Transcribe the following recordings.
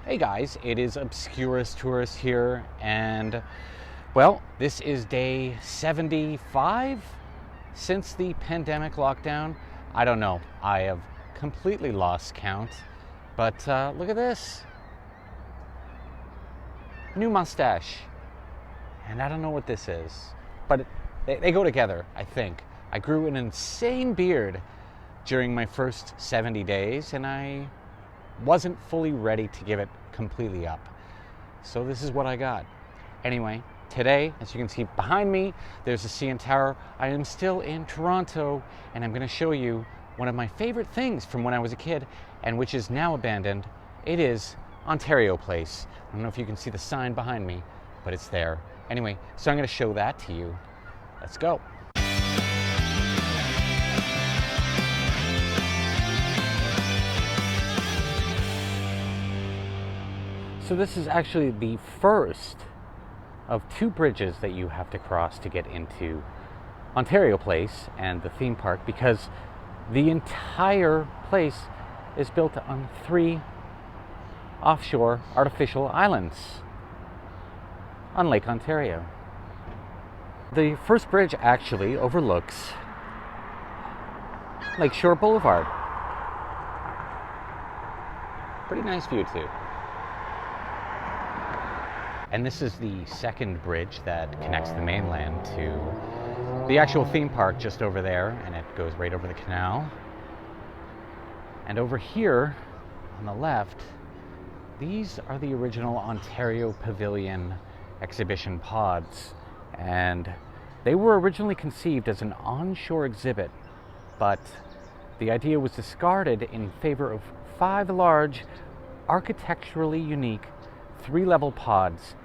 Hey guys, it is Obscurist Tourist here, and well, this is day 75 since the pandemic lockdown. I don't know, I have completely lost count, but look at this. New mustache. And I don't know what this is, but they go together, I think. I grew an insane beard during my first 70 days, and I wasn't fully ready to give it completely up. So this is what I got. Anyway, today, as you can see behind me, there's the CN Tower. I am still in Toronto, and I'm going to show you one of my favorite things from when I was a kid, and which is now abandoned. It is Ontario Place. I don't know if you can see the sign behind me, but it's there. Anyway, so I'm going to show that to you. Let's go. So this is actually the first of two bridges that you have to cross to get into Ontario Place and the theme park, because the entire place is built on 3 offshore artificial islands on Lake Ontario. The first bridge actually overlooks Lakeshore Boulevard. Pretty nice view too. And this is the second bridge that connects the mainland to the actual theme park just over there, and it goes right over the canal. And over here on the left, these are the original Ontario Pavilion exhibition pods, and they were originally conceived as an onshore exhibit, but the idea was discarded in favor of 5 large, architecturally unique 3-level pods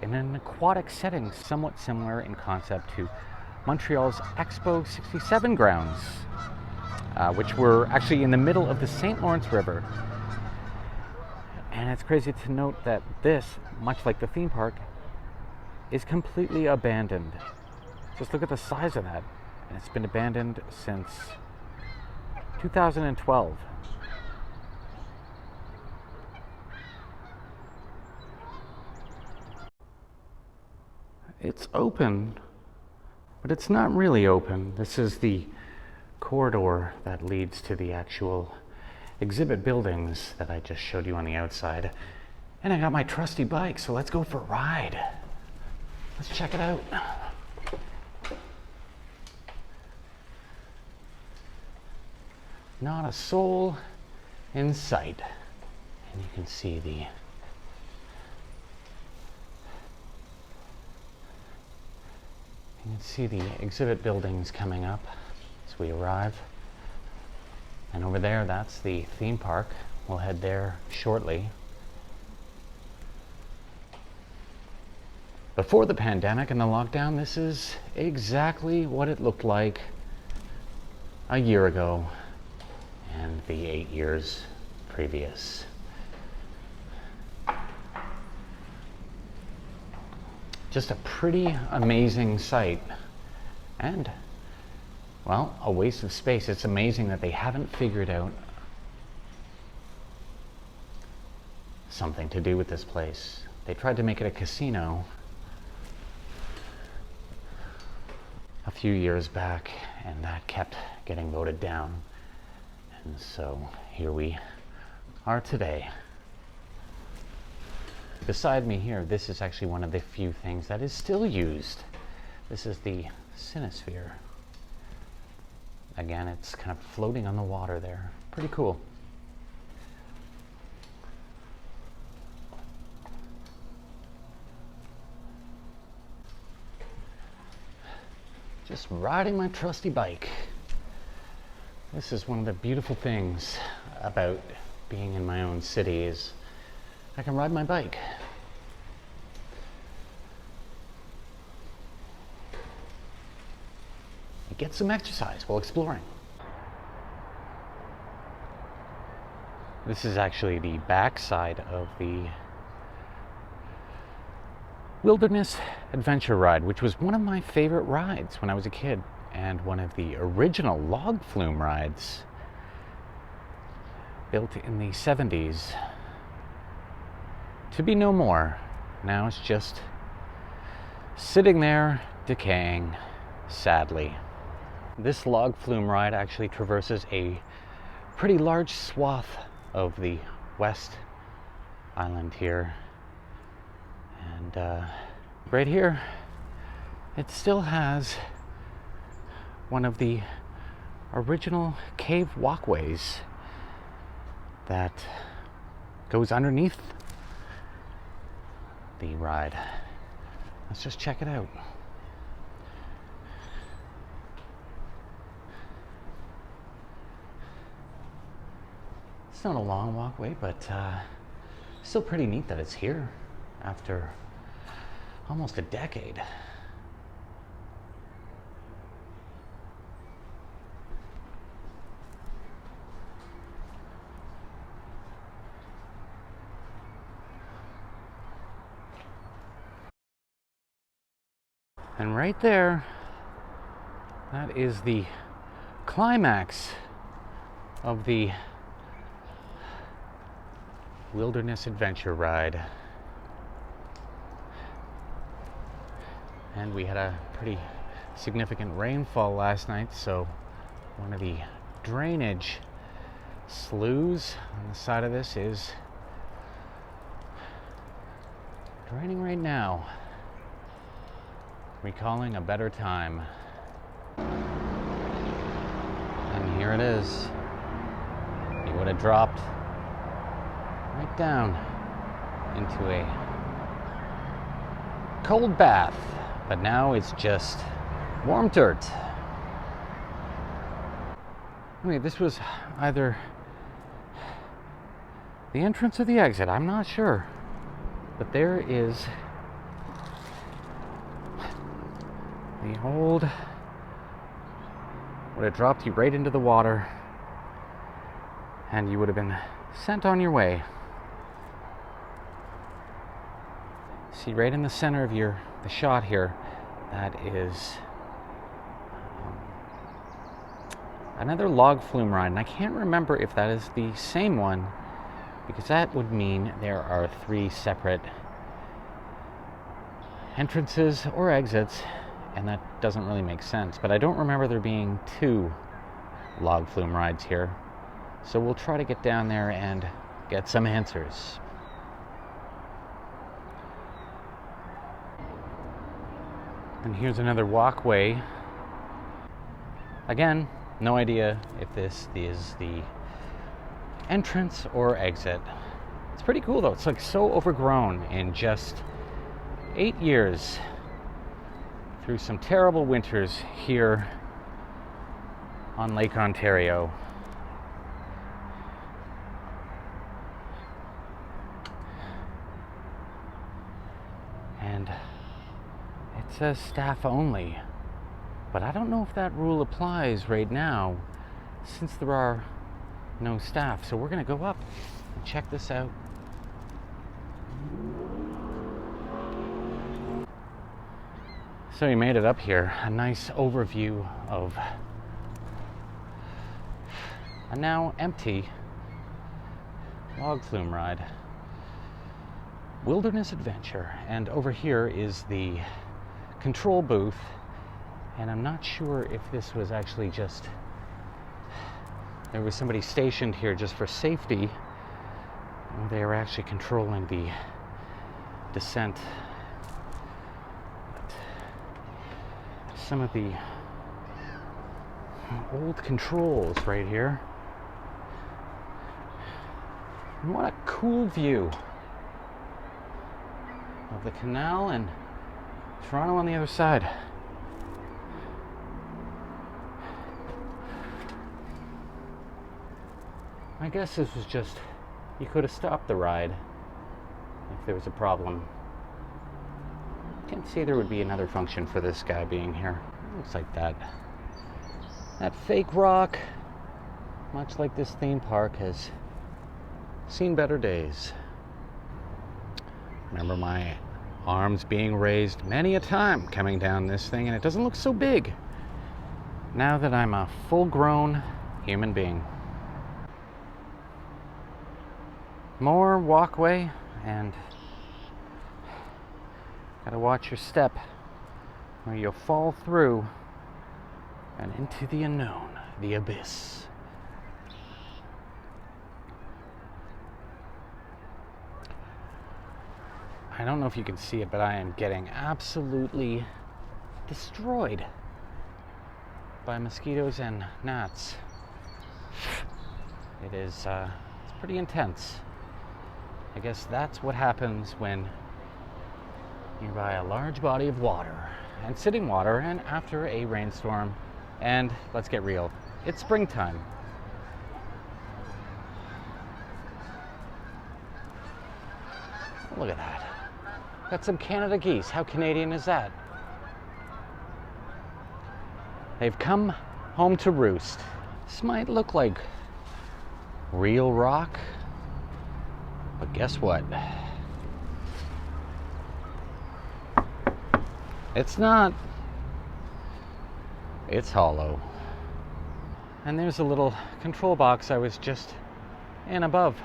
in an aquatic setting somewhat similar in concept to Montreal's Expo 67 grounds, which were actually in the middle of the St. Lawrence River. And it's crazy to note that this, much like the theme park, is completely abandoned. Just look at the size of that. And it's been abandoned since 2012. It's open, but it's not really open. This is the corridor that leads to the actual exhibit buildings that I just showed you on the outside. And I got my trusty bike, so let's go for a ride. Let's check it out. Not a soul in sight. And you can see the exhibit buildings coming up as we arrive. And over there, that's the theme park. We'll head there shortly. Before the pandemic and the lockdown, this is exactly what it looked like a year ago and the 8 years previous. Just a pretty amazing sight, and well, a waste of space. It's amazing that they haven't figured out something to do with this place. They tried to make it a casino a few years back, and that kept getting voted down. And so here we are today. Beside me here, this is actually one of the few things that is still used. This is the Cinesphere. Again, it's kind of floating on the water there. Pretty cool. Just riding my trusty bike. This is one of the beautiful things about being in my own city is I can ride my bike. Get some exercise while exploring. This is actually the back side of the Wilderness Adventure Ride, which was one of my favorite rides when I was a kid, and one of the original log flume rides built in the 70s. to be no more. Now it's just sitting there, decaying, sadly. This log flume ride actually traverses a pretty large swath of the West Island here. And right here, it still has one of the original cave walkways that goes underneath the ride. Let's just check it out. It's not a long walkway, but still pretty neat that it's here after almost a decade. And right there, that is the climax of the Wilderness Adventure ride. And we had a pretty significant rainfall last night, so one of the drainage sloughs on the side of this is draining right now. Recalling a better time. And here it is. You would have dropped right down into a cold bath, but now it's just warm dirt. Anyway, this was either the entrance or the exit, I'm not sure, but there is the old, would have dropped you right into the water and you would have been sent on your way. See, right in the center of the shot here, that is another log flume ride, and I can't remember if that is the same one, because that would mean there are 3 separate entrances or exits, and that doesn't really make sense. But I don't remember there being 2 log flume rides here. So we'll try to get down there and get some answers. And here's another walkway. Again, no idea if this is the entrance or exit. It's pretty cool though. It's like so overgrown in just 8 years. Through some terrible winters here on Lake Ontario. And it says staff only, but I don't know if that rule applies right now since there are no staff. So we're gonna go up and check this out. So we made it up here. A nice overview of a now empty log flume ride. Wilderness Adventure. And over here is the control booth. And I'm not sure if this was actually just, there was somebody stationed here just for safety. They were actually controlling the descent. Some of the old controls right here. And what a cool view of the canal and Toronto on the other side. I guess this was just, you could have stopped the ride if there was a problem. Can't see there would be another function for this guy being here. Looks like that fake rock, much like this theme park, has seen better days. Remember my arms being raised many a time coming down this thing, and it doesn't look so big now that I'm a full-grown human being. More walkway, and Gotta watch your step, or you'll fall through and into the unknown, the abyss. I don't know if you can see it, but I am getting absolutely destroyed by mosquitoes and gnats. It's pretty intense. I guess that's what happens when you're by a large body of water, and sitting water, and after a rainstorm, and let's get real, it's springtime. Look at that. Got some Canada geese. How Canadian is that? They've come home to roost. This might look like real rock, but guess what? It's not. It's hollow. And there's a little control box I was just in above.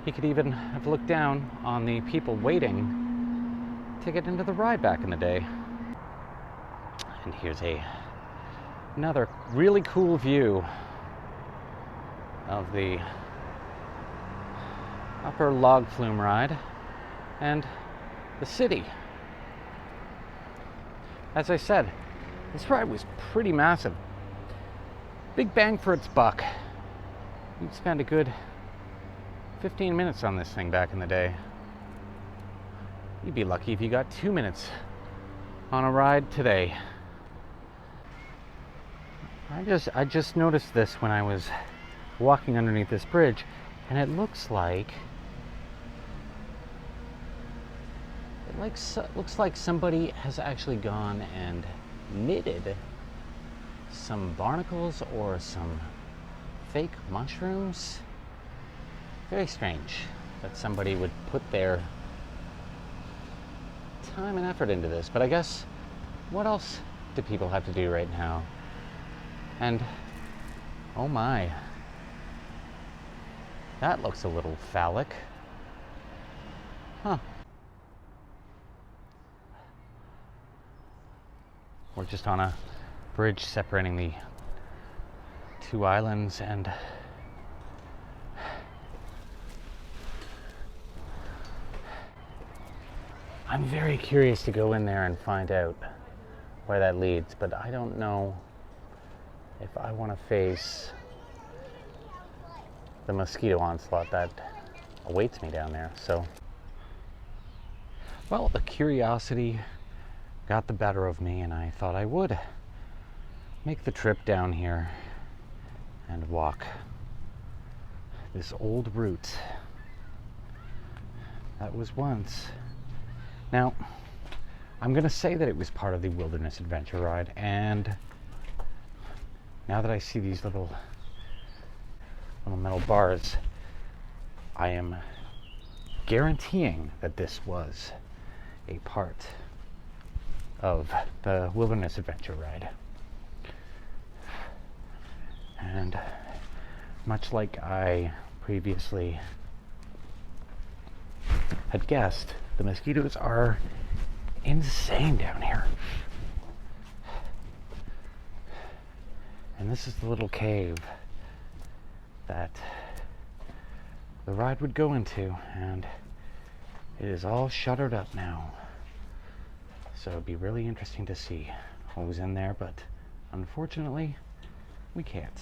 You could even have looked down on the people waiting to get into the ride back in the day. And here's another really cool view of the upper log flume ride and the city. As I said, this ride was pretty massive. Big bang for its buck. You'd spend a good 15 minutes on this thing back in the day. You'd be lucky if you got 2 minutes on a ride today. I just noticed this when I was walking underneath this bridge, and it looks like somebody has actually gone and knitted some barnacles or some fake mushrooms. Very strange that somebody would put their time and effort into this, but I guess what else do people have to do right now? And oh my, that looks a little phallic. Huh. We're just on a bridge separating the two islands, and I'm very curious to go in there and find out where that leads, but I don't know if I want to face the mosquito onslaught that awaits me down there. So, well, the curiosity got the better of me, and I thought I would make the trip down here and walk this old route that was once. Now, I'm going to say that it was part of the Wilderness Adventure Ride, and now that I see these little metal bars, I am guaranteeing that this was a part of the Wilderness Adventure Ride. And much like I previously had guessed, the mosquitoes are insane down here. And this is the little cave that the ride would go into, and it is all shuttered up now. So it'd be really interesting to see what was in there, but unfortunately, we can't.